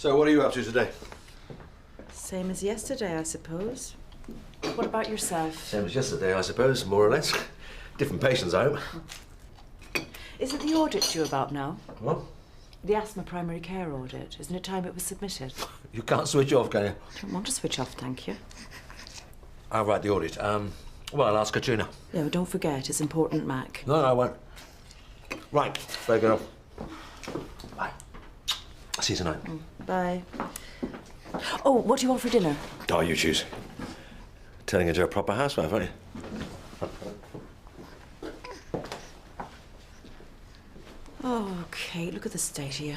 So what are you up to today? Same as yesterday, I suppose. What about yourself? Same as yesterday, I suppose, more or less. Different patients, I hope. Is it the audit due about now? What? The asthma primary care audit. Isn't it time it was submitted? You can't switch off, can you? I don't want to switch off, thank you. I'll write the audit. Well, I'll ask Katrina. Yeah, well, don't forget, it's important, Mac. No, I won't. Right, better get off. Bye. I'll see you tonight. Bye. Oh, what do you want for dinner? Oh, you choose. Turning into a proper housewife, aren't you? Oh, Kate, look at the state of you.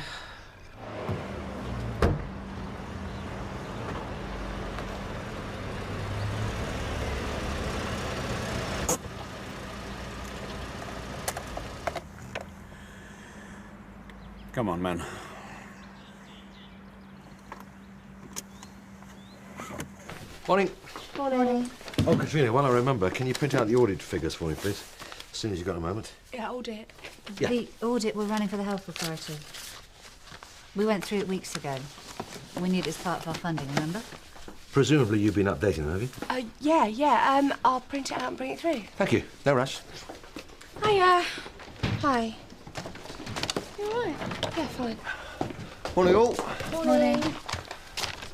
Come on, man. Morning. Morning. Oh, Katrina, while I remember, can you print out the audit figures for me, please? As soon as you've got a moment. Yeah, audit. Yeah. The audit we're running for the Health Authority. We went through it weeks ago. We need it as part of our funding, remember? Presumably you've been updating them, have you? Yeah. I'll print it out and bring it through. Thank you. No rush. Hiya. Hi. You all right? Yeah, fine. Morning, all. Morning.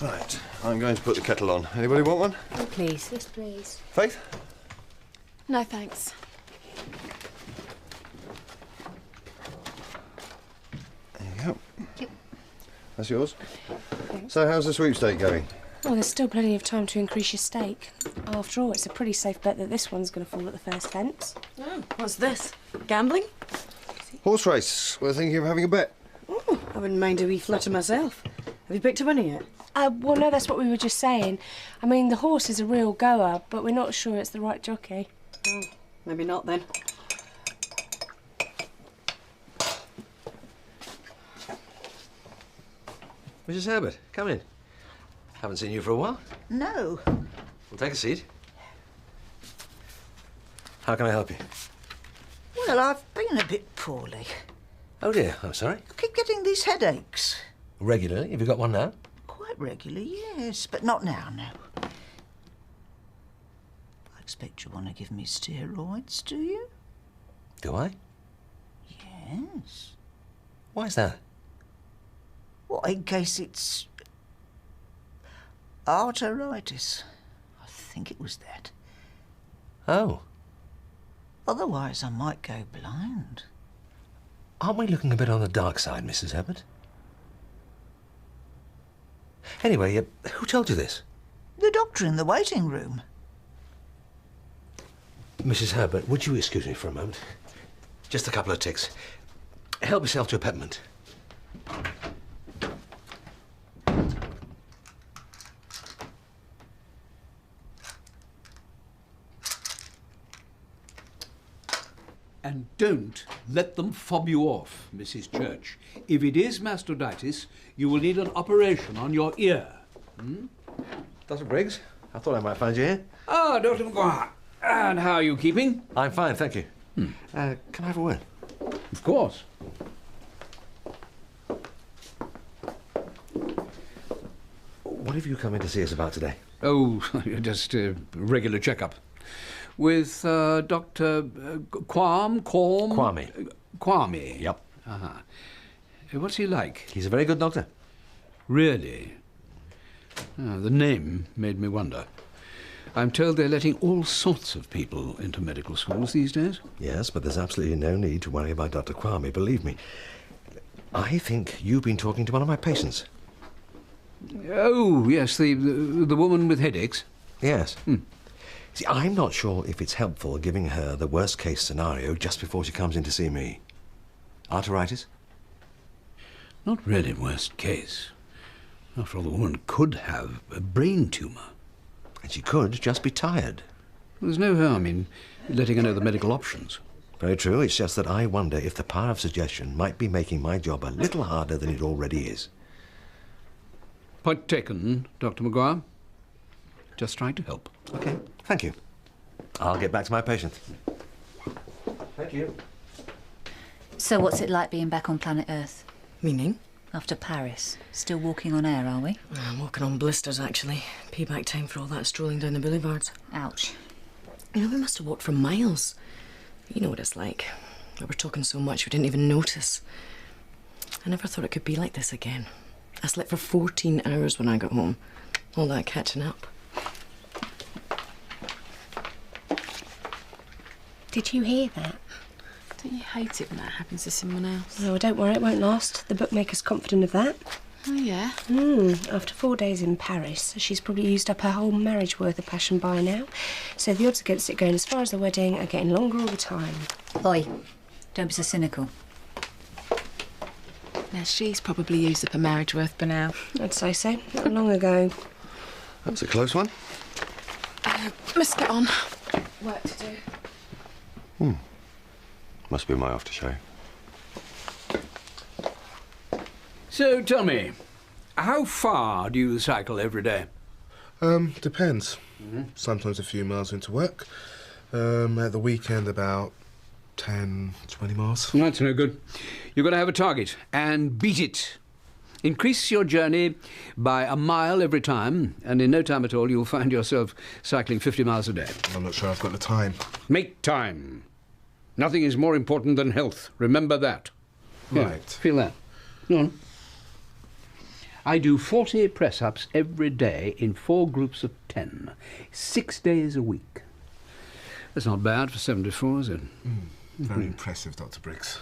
Right, I'm going to put the kettle on. Anybody want one? Oh, please. Yes, please. Faith? No, thanks. There you go. Yep. That's yours. Thanks. So, how's the sweepstake going? Well, there's still plenty of time to increase your stake. After all, it's a pretty safe bet that this one's going to fall at the first fence. Oh, what's this? Gambling? Horse race. We're thinking of having a bet. Oh, I wouldn't mind a wee flutter myself. Have you picked a winner yet? Well, no, that's what we were just saying. I mean, the horse is a real goer, but we're not sure it's the right jockey. Oh, maybe not then. Mrs. Herbert, come in. Haven't seen you for a while. No. Well, take a seat. How can I help you? Well, I've been a bit poorly. Oh, dear. I'm sorry. I keep getting these headaches. Regularly? Have you got one now? Quite regularly, yes, but not now, no. I expect you want to give me steroids, do you? Do I? Yes. Why is that? What, in case it's... arteritis? I think it was that. Oh. Otherwise, I might go blind. Aren't we looking a bit on the dark side, Mrs. Herbert? Anyway, who told you this? The doctor in the waiting room. Mrs. Herbert, would you excuse me for a moment? Just a couple of ticks. Help yourself to a peppermint. And don't let them fob you off, Mrs. Church. If it is mastoiditis, you will need an operation on your ear. Dr. Briggs, I thought I might find you here. Ah, Dr. McGuire. And how are you keeping? I'm fine, thank you. Can I have a word? Of course. What have you come in to see us about today? Oh, just a regular checkup. With Dr. Kwame? Kwame. Yep. What's he like? He's a very good doctor. Really? The name made me wonder. I'm told they're letting all sorts of people into medical schools these days. Yes, but there's absolutely no need to worry about Dr. Kwame, believe me. I think you've been talking to one of my patients. Oh, yes, the woman with headaches. Yes. See, I'm not sure if it's helpful giving her the worst-case scenario just before she comes in to see me. Arteritis? Not really worst case. After all, the woman could have a brain tumour. And she could just be tired. There's no harm in letting her know the medical options. Very true. It's just that I wonder if the power of suggestion might be making my job a little harder than it already is. Point taken, Dr. McGuire. Just trying to help. OK, thank you. I'll get back to my patient. Thank you. So what's it like being back on planet Earth? Meaning? After Paris. Still walking on air, are we? I'm walking on blisters, actually. Payback time for all that strolling down the boulevards. Ouch. You know, we must have walked for miles. You know what it's like. We were talking so much we didn't even notice. I never thought it could be like this again. I slept for 14 hours when I got home. All that catching up. Did you hear that? Don't you hate it when that happens to someone else? No, don't worry, it won't last. The bookmaker's confident of that. Oh, yeah? After 4 days in Paris, she's probably used up her whole marriage worth of passion by now. So the odds against it going as far as the wedding are getting longer all the time. Oi, don't be so cynical. Now, she's probably used up her marriage worth by now. I'd say so. Not long ago. That's a close one. Must get on. Work to do. Must be my aftershave. So tell me, how far do you cycle every day? Depends. Sometimes a few miles into work. At the weekend, about 10, 20 miles. That's no good. You've got to have a target and beat it. Increase your journey by a mile every time, and in no time at all you'll find yourself cycling 50 miles a day. I'm not sure I've got the time. Make time. Nothing is more important than health. Remember that. Yeah, Right. feel that. Go on. I do 40 press-ups every day in 4 groups of 10, 6 days a week. That's not bad for 74, is it? Very impressive, Dr. Briggs.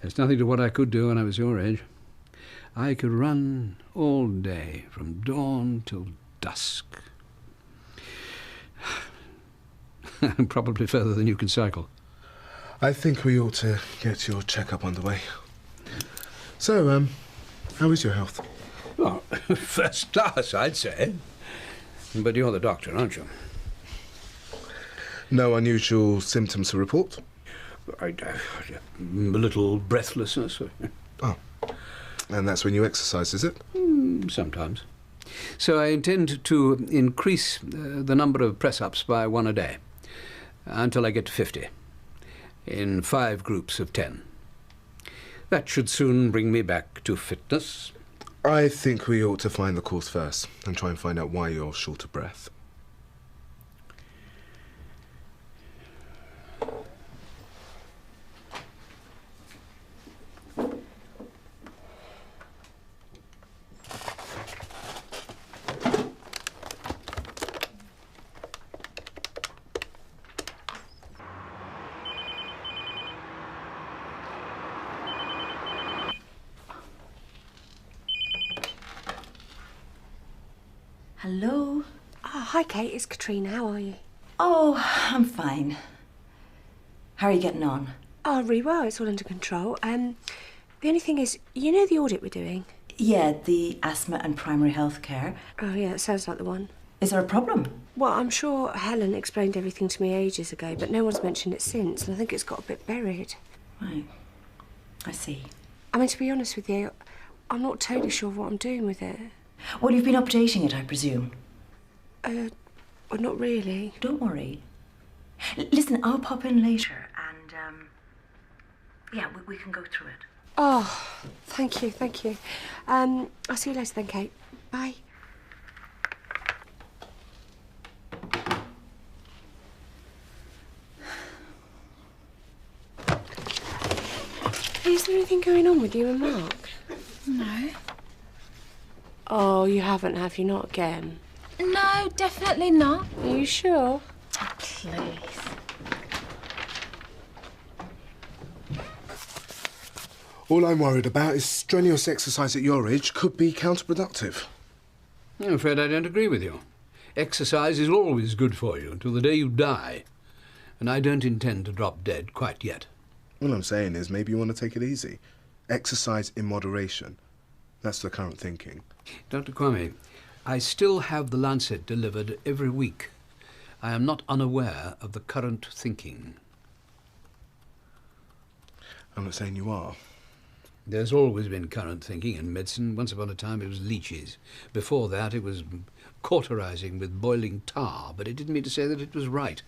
There's nothing to what I could do when I was your age. I could run all day, from dawn till dusk. Probably further than you can cycle. I think we ought to get your checkup underway. So, how is your health? Well, first class, I'd say. But you're the doctor, aren't you? No unusual symptoms to report? A little breathlessness. Oh. And that's when you exercise, is it? Sometimes. So I intend to increase the number of press-ups by 1 a day until I get to 50 in 5 groups of 10. That should soon bring me back to fitness. I think we ought to find the cause first and try and find out why you're short of breath. Hello? Oh, hi, Kate. It's Katrina. How are you? Oh, I'm fine. How are you getting on? Oh, really well. It's all under control. The only thing is, you know the audit we're doing? Yeah, the asthma and primary health care. Oh, yeah, it sounds like the one. Is there a problem? Well, I'm sure Helen explained everything to me ages ago, but no one's mentioned it since, and I think it's got a bit buried. Right. I see. I mean, to be honest with you, I'm not totally sure what I'm doing with it. Well, you've been updating it, I presume. Well, not really. Don't worry. Listen, I'll pop in later and, yeah, we can go through it. Oh, thank you, thank you. I'll see you later then, Kate. Bye. Is there anything going on with you and Mark? No. Oh, you haven't, have you? Not again? No, definitely not. Are you sure? Please. All I'm worried about is strenuous exercise at your age could be counterproductive. I'm afraid I don't agree with you. Exercise is always good for you until the day you die. And I don't intend to drop dead quite yet. All I'm saying is maybe you want to take it easy. Exercise in moderation. That's the current thinking. Dr. Kwame, I still have the Lancet delivered every week. I am not unaware of the current thinking. I'm not saying you are. There's always been current thinking in medicine. Once upon a time it was leeches. Before that it was cauterizing with boiling tar, but it didn't mean to say that it was right.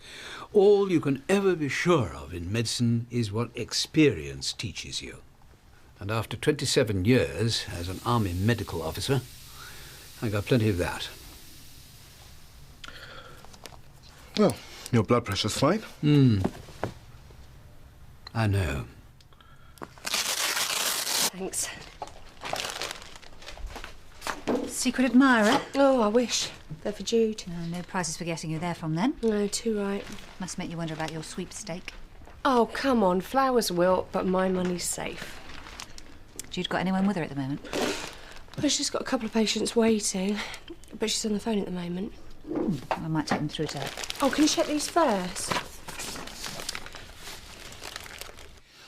All you can ever be sure of in medicine is what experience teaches you. And after 27 years as an army medical officer, I got plenty of that. Well, your blood pressure's fine. I know. Thanks. Secret admirer? Oh, I wish. They're for Jude. No prizes for guessing who they're from then. No, too right. Must make you wonder about your sweepstake. Oh, come on. Flowers wilt, but my money's safe. Jude got anyone with her at the moment? Well, she's got a couple of patients waiting, but she's on the phone at the moment. I might take them through to her. Oh, can you check these first?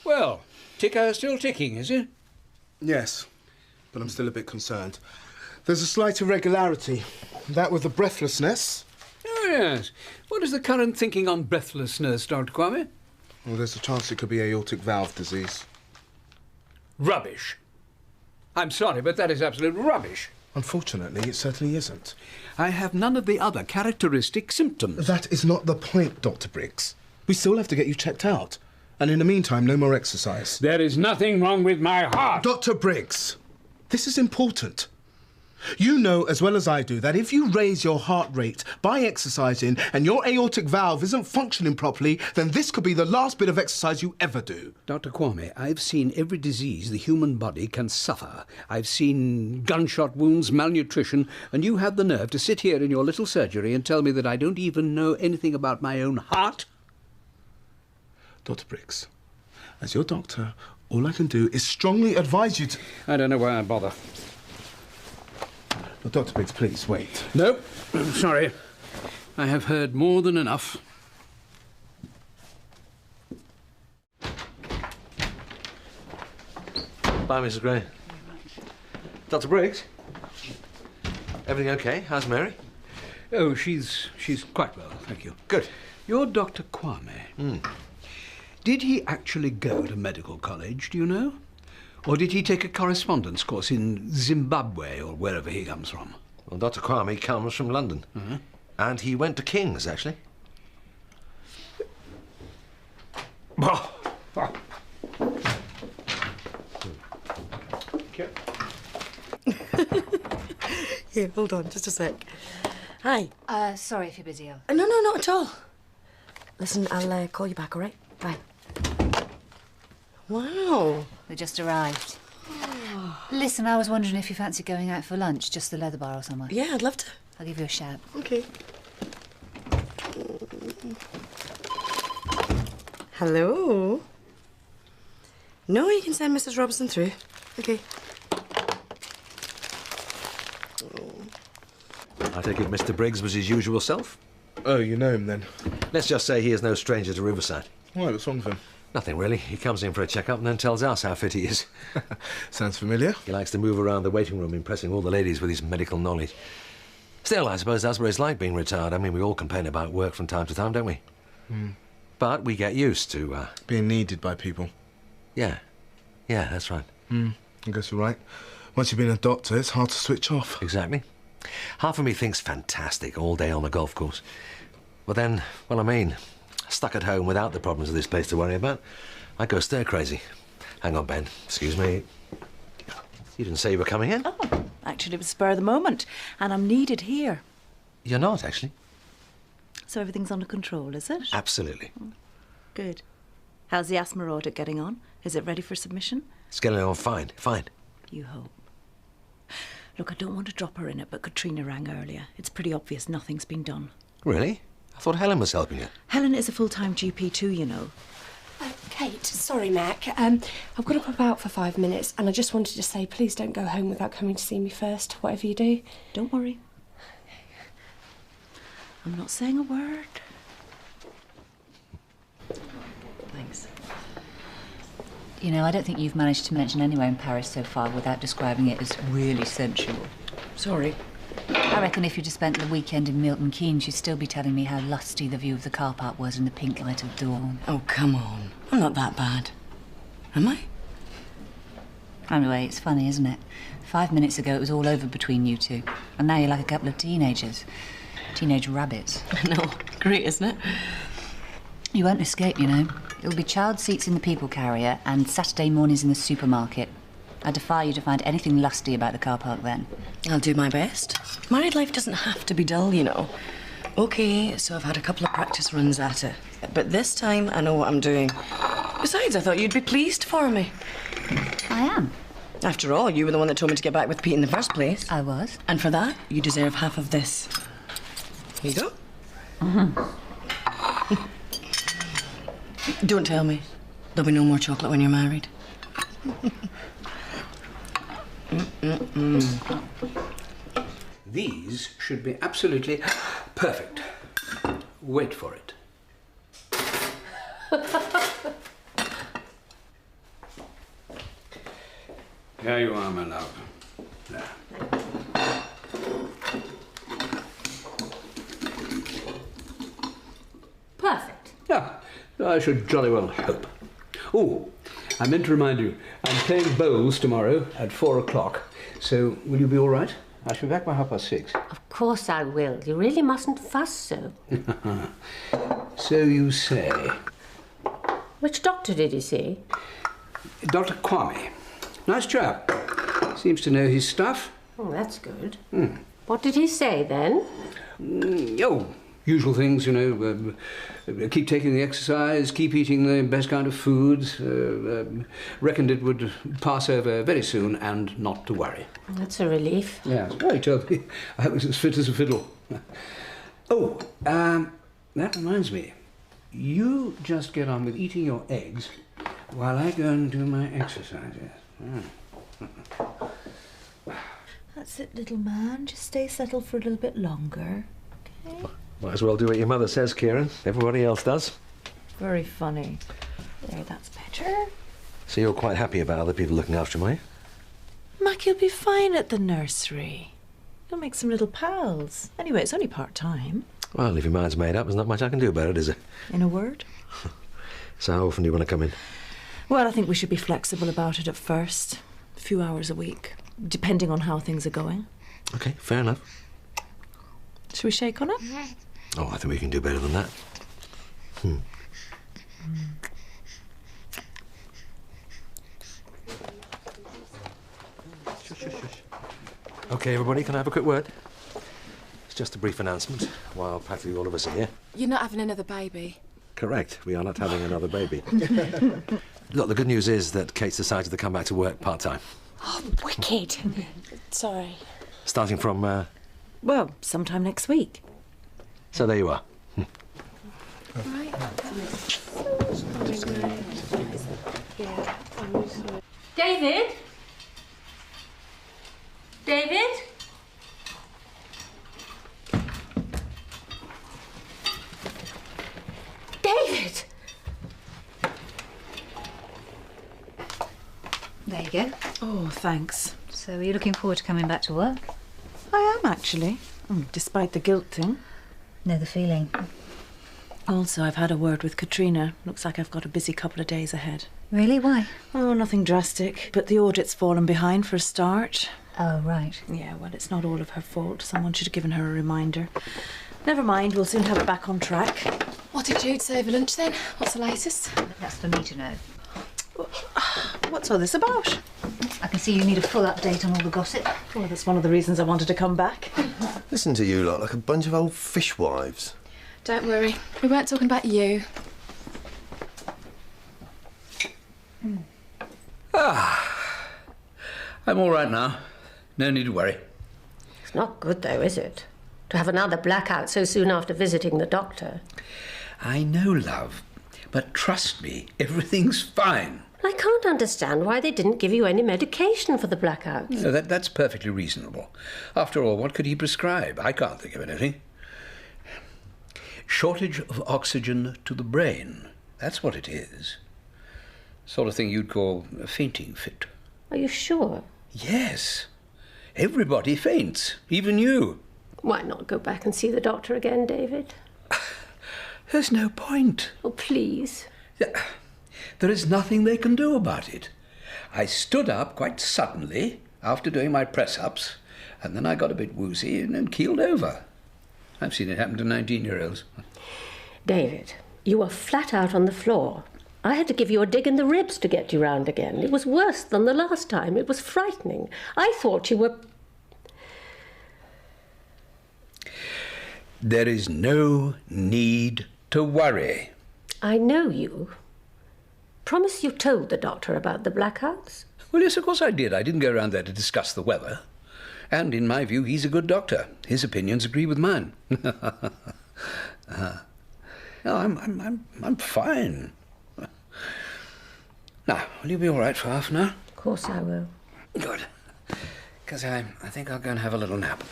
Well, ticker still ticking, is it? Yes, but I'm still a bit concerned. There's a slight irregularity. That with the breathlessness. Oh, yes. What is the current thinking on breathlessness, Dr. Kwame? Well, there's a chance it could be aortic valve disease. Rubbish. I'm sorry, but that is absolute rubbish. Unfortunately, it certainly isn't. I have none of the other characteristic symptoms. That is not the point, Dr. Briggs. We still have to get you checked out. And in the meantime, no more exercise. There is nothing wrong with my heart. Dr. Briggs, this is important. You know as well as I do that if you raise your heart rate by exercising and your aortic valve isn't functioning properly, then this could be the last bit of exercise you ever do. Dr. Kwame, I've seen every disease the human body can suffer. I've seen gunshot wounds, malnutrition, and you have the nerve to sit here in your little surgery and tell me that I don't even know anything about my own heart? Dr. Briggs, as your doctor, all I can do is strongly advise you to... I don't know why I bother. Well, Dr. Briggs, please, wait. No, I'm sorry. I have heard more than enough. Bye, Mrs. Gray. Dr. Briggs? Everything okay? How's Mary? Oh, she's quite well, thank you. Good. You're Dr. Kwame. Did he actually go to medical college, do you know? Or did he take a correspondence course in Zimbabwe or wherever he comes from? Well, Dr. Kwame comes from London. And he went to King's, actually. Here, hold on, just a sec. Hi. Sorry if you're busy, Elle. No, not at all. Listen, I'll call you back, all right? Bye. Wow. They just arrived. Listen, I was wondering if you fancy going out for lunch, just the Leather Bar or somewhere. Yeah, I'd love to. I'll give you a shout. Okay. Hello? No, you can send Mrs. Robinson through. Okay. I take it Mr. Briggs was his usual self? Oh, you know him then? Let's just say he is no stranger to Riverside. Why, what's wrong with him? Nothing really. He comes in for a checkup and then tells us how fit he is. Sounds familiar. He likes to move around the waiting room, impressing all the ladies with his medical knowledge. Still, I suppose that's what it's like being retired. I mean, we all complain about work from time to time, don't we? But we get used to... Being needed by people. Yeah, that's right. I guess you're right. Once you've been a doctor, it's hard to switch off. Exactly. Half of me thinks fantastic all day on the golf course. But then, well, I mean, stuck at home without the problems of this place to worry about, I go stir crazy. Hang on, Ben. Excuse me. You didn't say you were coming in? Oh, actually, it was spur of the moment, and I'm needed here. You're not, actually. So everything's under control, is it? Absolutely. Good. How's the asthma audit getting on? Is it ready for submission? It's getting on fine. You hope. Look, I don't want to drop her in it, but Katrina rang earlier. It's pretty obvious nothing's been done. Really? I thought Helen was helping you. Helen is a full-time GP too, you know. Kate, sorry, Mac. I've got to pop out for 5 minutes, and I just wanted to say, please don't go home without coming to see me first, whatever you do. Don't worry. I'm not saying a word. Thanks. You know, I don't think you've managed to mention anywhere in Paris so far without describing it as really sensual. Sorry. I reckon if you'd have spent the weekend in Milton Keynes, you'd still be telling me how lusty the view of the car park was in the pink light of dawn. Oh, come on. I'm not that bad. Am I? Anyway, it's funny, isn't it? 5 minutes ago, it was all over between you two. And now you're like a couple of teenagers. Teenage rabbits. I know. Great, isn't it? You won't escape, you know. It'll be child seats in the people carrier and Saturday mornings in the supermarket. I defy you to find anything lusty about the car park then. I'll do my best. Married life doesn't have to be dull, you know. OK, so I've had a couple of practice runs at it. But this time, I know what I'm doing. Besides, I thought you'd be pleased for me. I am. After all, you were the one that told me to get back with Pete in the first place. I was. And for that, you deserve half of this. Here you go. Don't tell me. There'll be no more chocolate when you're married. These should be absolutely perfect. Wait for it. Here you are, my love. There. Perfect. Yeah, I should jolly well hope. Oh, I meant to remind you, I'm playing bowls tomorrow at 4 o'clock. So, will you be all right? I shall be back by 6:30. Of course I will. You really mustn't fuss so. So you say. Which doctor did you see? Dr. Kwame. Nice chap. Seems to know his stuff. Oh, that's good. What did he say then? Usual things, you know. Keep taking the exercise, keep eating the best kind of foods. Reckoned it would pass over very soon and not to worry. That's a relief. Yes, well, he told me I was as fit as a fiddle. That reminds me. You just get on with eating your eggs while I go and do my exercises. That's it, little man. Just stay settled for a little bit longer. Okay? Might as well do what your mother says, Kieran. Everybody else does. Very funny. There, that's better. So you're quite happy about other people looking after him, are you? Mac, you'll be fine at the nursery. You'll make some little pals. Anyway, it's only part-time. Well, if your mind's made up, there's not much I can do about it, is there? In a word? So how often do you want to come in? Well, I think we should be flexible about it at first. A few hours a week, depending on how things are going. OK, fair enough. Shall we shake on it? Oh, I think we can do better than that. OK, everybody, can I have a quick word? It's just a brief announcement while practically all of us are here. You're not having another baby? Correct. We are not having another baby. Look, the good news is that Kate's decided to come back to work part-time. Oh, wicked. Sorry. Starting from, Well, sometime next week. So there you are. Right. David? David? David! There you go. Oh, thanks. So are you looking forward to coming back to work? I am, actually. Despite the guilt thing. Know the feeling. Also, I've had a word with Katrina. Looks like I've got a busy couple of days ahead. Really? Why? Oh, nothing drastic. But the audit's fallen behind for a start. Oh, right. Yeah, well, it's not all of her fault. Someone should have given her a reminder. Never mind, we'll soon have it back on track. What did Jude say over lunch then? What's the latest? That's for me to know. What's all this about? I can see you need a full update on all the gossip. Well, that's one of the reasons I wanted to come back. Listen to you lot like a bunch of old fishwives. Don't worry, we weren't talking about you. I'm all right now. No need to worry. It's not good, though, is it? To have another blackout so soon after visiting the doctor. I know, love. But trust me, everything's fine. I can't understand why they didn't give you any medication for the blackouts. No, that's perfectly reasonable. After all, what could he prescribe? I can't think of anything. Shortage of oxygen to the brain. That's what it is. Sort of thing you'd call a fainting fit. Are you sure? Yes. Everybody faints, even you. Why not go back and see the doctor again, David? There's no point. Oh, please. There is nothing they can do about it. I stood up quite suddenly after doing my press-ups, and then I got a bit woozy and keeled over. I've seen it happen to 19-year-olds. David, you were flat out on the floor. I had to give you a dig in the ribs to get you round again. It was worse than the last time. It was frightening. I thought you were... There is no need to worry. I know you. Promise you told the doctor about the blackouts? Well, yes, of course I did. I didn't go around there to discuss the weather. And in my view, he's a good doctor. His opinions agree with mine. No, I'm fine. Now, will you be all right for half an hour? Of course I will. Good. Because I think I'll go and have a little nap.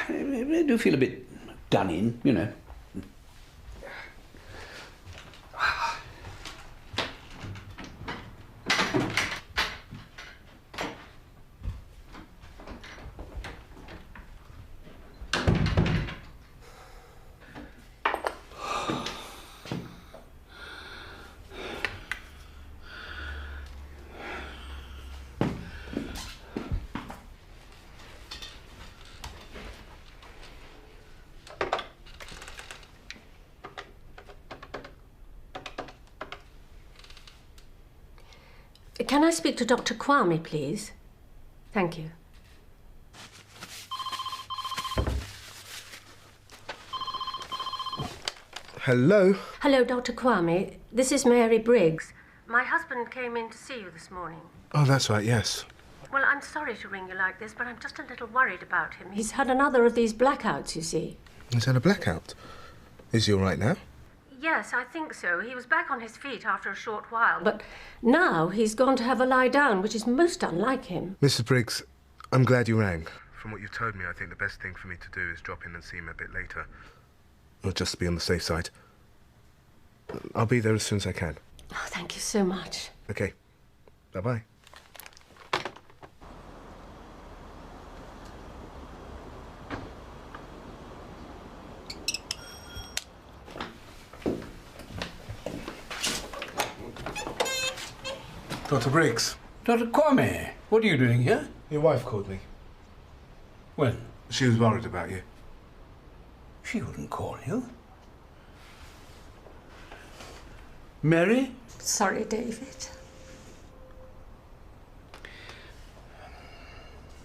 I do feel a bit done in, you know. Can I speak to Dr. Kwame, please? Thank you. Hello? Hello, Dr. Kwame. This is Mary Briggs. My husband came in to see you this morning. Oh, that's right, yes. Well, I'm sorry to ring you like this, but I'm just a little worried about him. He's had another of these blackouts, you see. He's had a blackout. Is he all right now? Yes, I think so. He was back on his feet after a short while, but now he's gone to have a lie down, which is most unlike him. Mrs. Briggs, I'm glad you rang. From what you've told me, I think the best thing for me to do is drop in and see him a bit later. Or just to be on the safe side. I'll be there as soon as I can. Oh, thank you so much. Okay. Bye-bye. Dr. Briggs. Dr. Kwame, what are you doing here? Your wife called me. When? She was worried about you. She wouldn't call you. Mary? Sorry, David.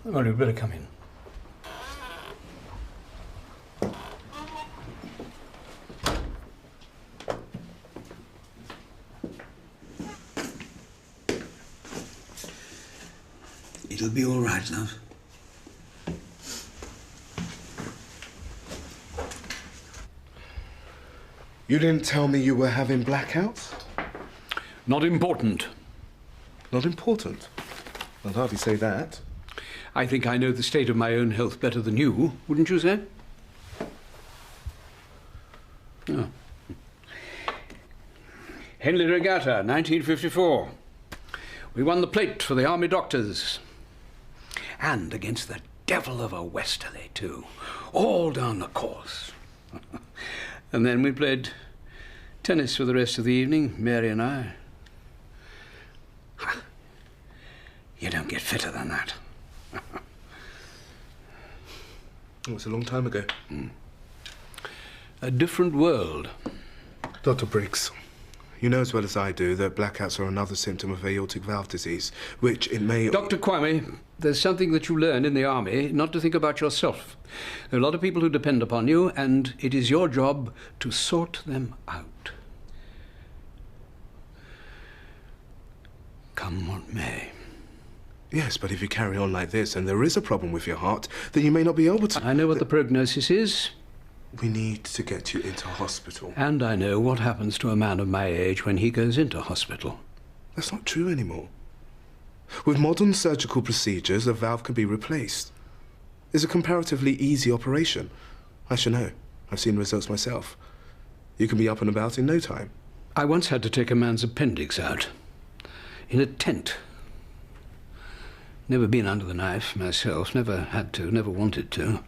Well, you'd better come in. It'll be all right, love. You didn't tell me you were having blackouts? Not important. Not important? I'd hardly say that. I think I know the state of my own health better than you, wouldn't you say? Oh. Henley Regatta, 1954. We won the plate for the Army Doctors. And against the devil of a westerly, too. All down the course. And then we played tennis for the rest of the evening, Mary and I. You don't get fitter than that. It was a long time ago. A different world. Dr. Briggs, you know as well as I do that blackouts are another symptom of aortic valve disease, which it may... Dr. Kwame, there's something that you learn in the army, not to think about yourself. There are a lot of people who depend upon you, and it is your job to sort them out. Come what may. Yes, but if you carry on like this and there is a problem with your heart, then you may not be able to... I know what the prognosis is. We need to get you into hospital. And I know what happens to a man of my age when he goes into hospital. That's not true anymore. With modern surgical procedures, a valve can be replaced. It's a comparatively easy operation. I should know. I've seen results myself. You can be up and about in no time. I once had to take a man's appendix out. In a tent. Never been under the knife myself. Never had to. Never wanted to.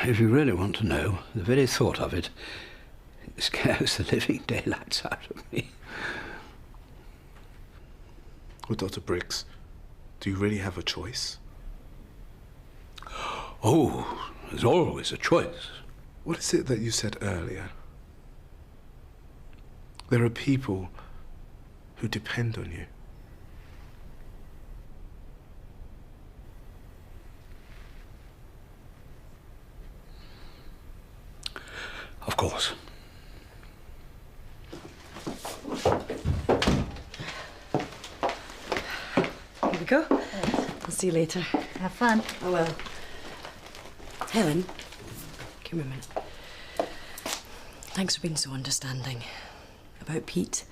If you really want to know, the very thought of it scares the living daylights out of me. Well, Dr. Briggs, do you really have a choice? Oh, there's always a choice. What is it that you said earlier? There are people who depend on you. Of course. Here we go. I'll see you later. Have fun. I will. Helen, come here a minute. Thanks for being so understanding. About Pete,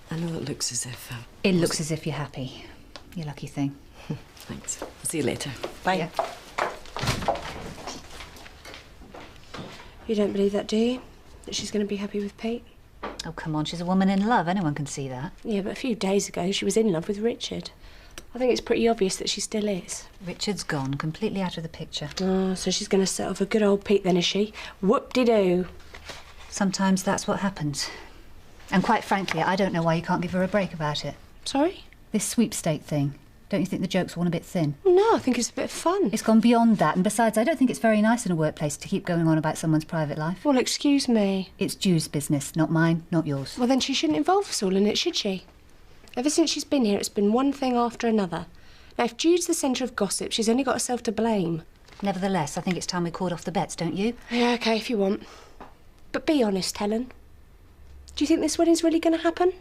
I know it looks as if... It looks as if you're happy. You lucky thing. Thanks. I'll see you later. Bye. Yeah. You don't believe that, do you? That she's going to be happy with Pete? Oh, come on, she's a woman in love. Anyone can see that. Yeah, but a few days ago she was in love with Richard. I think it's pretty obvious that she still is. Richard's gone, completely out of the picture. Oh, so she's going to settle for good old Pete then, is she? Whoop-de-doo. Sometimes that's what happens. And quite frankly, I don't know why you can't give her a break about it. Sorry? This sweepstake thing. Don't you think the joke's worn a bit thin? No, I think it's a bit of fun. It's gone beyond that, and besides, I don't think it's very nice in a workplace to keep going on about someone's private life. Well, excuse me. It's Jude's business, not mine, not yours. Well, then she shouldn't involve us all in it, should she? Ever since she's been here, it's been one thing after another. Now, if Jude's the centre of gossip, she's only got herself to blame. Nevertheless, I think it's time we called off the bets, don't you? Yeah, OK, if you want. But be honest, Helen. Do you think this wedding's really going to happen?